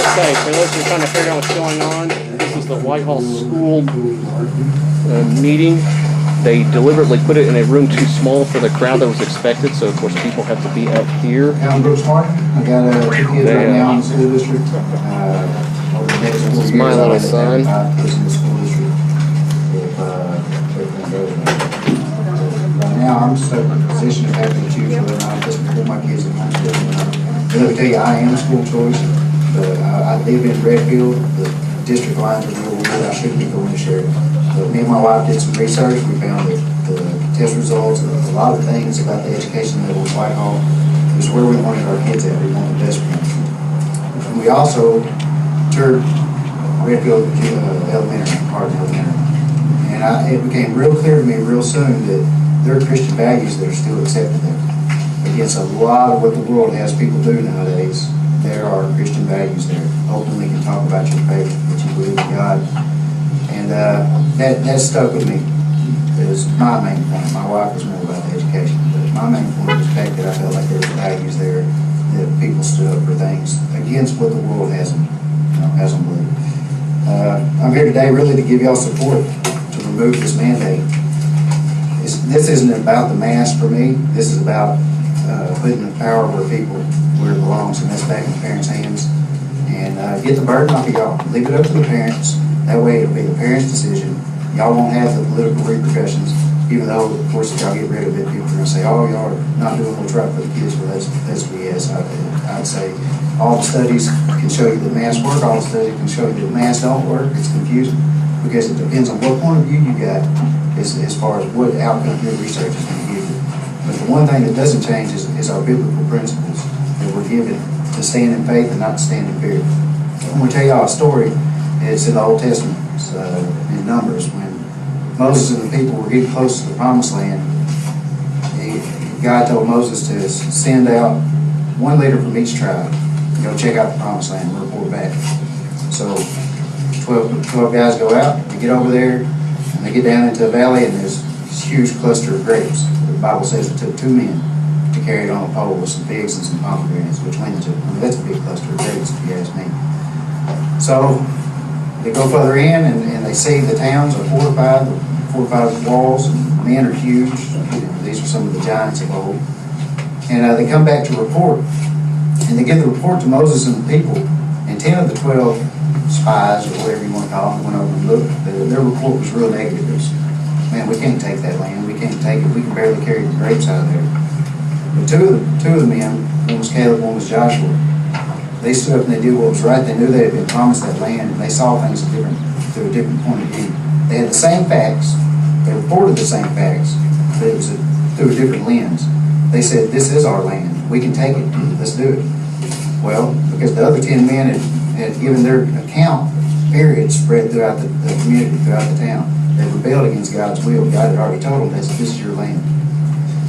Okay, for those who are trying to figure out what's going on, this is the Whitehall School meeting. They deliberately put it in a room too small for the crowd that was expected, so of course people have to be out here. I'm Brooks Martin. I got 2 kids right now in the school district. Over the next 4 This is years, my little son. 5 kids in the school district. If everything goes right. Right now, I'm stuck in a position of having to choose whether or not I just pull my kids in homeschool or not. And let me tell you, I am a school choice, but I live in Redfield. The district lines are real weird. I shouldn't be going to Sheridan. But me and my wife did some research. We found that the test results, a lot of things about the education level of Whitehall is where we wanted our kids at. We wanted the best for them. And we also toured Redfield Elementary, Hardin Elementary. And it became real clear to me real soon that there are Christian values that are still accepted there. Against a lot of what the world has people do nowadays, there are Christian values there. Openly can talk about your faith, that you believe in God. And that stuck with me. It was my main point. My wife was more about the education, but my main point was the fact that I felt like there were values there that people stood up for things against what the world has them believe. I'm here today really to give y'all support to remove this mandate. This isn't about the mask for me. This is about putting the power where it belongs, and that's back in the parents' hands. And get the burden off of y'all. Leave it up to the parents. That way it'll be the parents' decision. Y'all won't have the political repercussions, even though, of course, if y'all get rid of it, people are going to say, oh, y'all are not doing what's right for the kids. Well, that's BS. I'd say all the studies can show you that masks work. All the studies can show you that masks don't work. It's confusing because it depends on what point of view you got as far as what outcome your research is going to give you. But the one thing that doesn't change is our biblical principles that we're given to stand in faith and not to stand in fear. I'm going to tell y'all a story. It's in the Old Testament. It's in Numbers. When Moses and the people were getting close to the Promised Land, God told Moses to send out 1 leader from each tribe to go check out the Promised Land and report back. So 12 guys go out, they get over there, and they get down into a valley, and there's this huge cluster of grapes. The Bible says it took 2 men to carry it on a pole with some figs and some pomegranates between the two. I mean, that's a big cluster of grapes, if you ask me. So they go further in, and they see the towns are fortified walls, and men are huge. These are some of the giants of old. And they come back to report, and they give the report to Moses and the people, and 10 of the 12 spies, or whatever you want to call them, went over and looked. Their report was real negative. It was, man, we can't take that land. We can't take it. We can barely carry the grapes out of there. But two of the men, one was Caleb, one was Joshua, they stood up and they did what was right. They knew they had been promised that land, and they saw things through a different point of view. They had the same facts. They reported the same facts, but it was through a different lens. They said, this is our land. We can take it. Let's do it. Well, because the other 10 men had given their account, period, spread throughout the community, throughout the town. They rebelled against God's will. God had already told them, this is your land.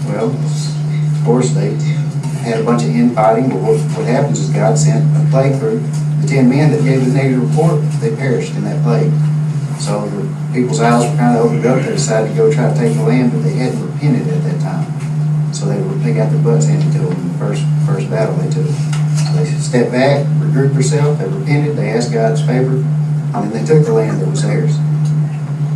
Well, of course, they had a bunch of infighting, but what happens is God sent a plague through. The 10 men that gave the negative report, they perished in that plague. So the people's eyes were kind of opened up. They decided to go try to take the land, but they hadn't repented at that time. So they got their butts handed to them in the first battle they took. So they stepped back, regrouped themselves, they repented, they asked God's favor, and then they took the land that was theirs.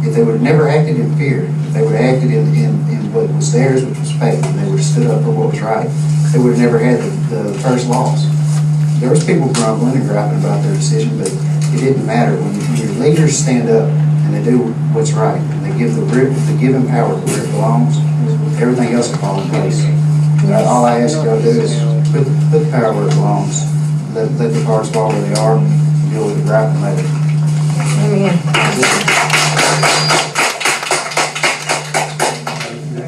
If they would have never acted in fear, if they would have acted in what was theirs, which was faith, and they would have stood up for what was right, they would have never had the first loss. There was people grumbling and griping about their decision, but it didn't matter. When your leaders stand up and they do what's right, and they give the given power to where it belongs, everything else will fall in place. All I ask y'all to do is put the power where it belongs. Let the cards fall where they are, and deal with the griping later. Amen.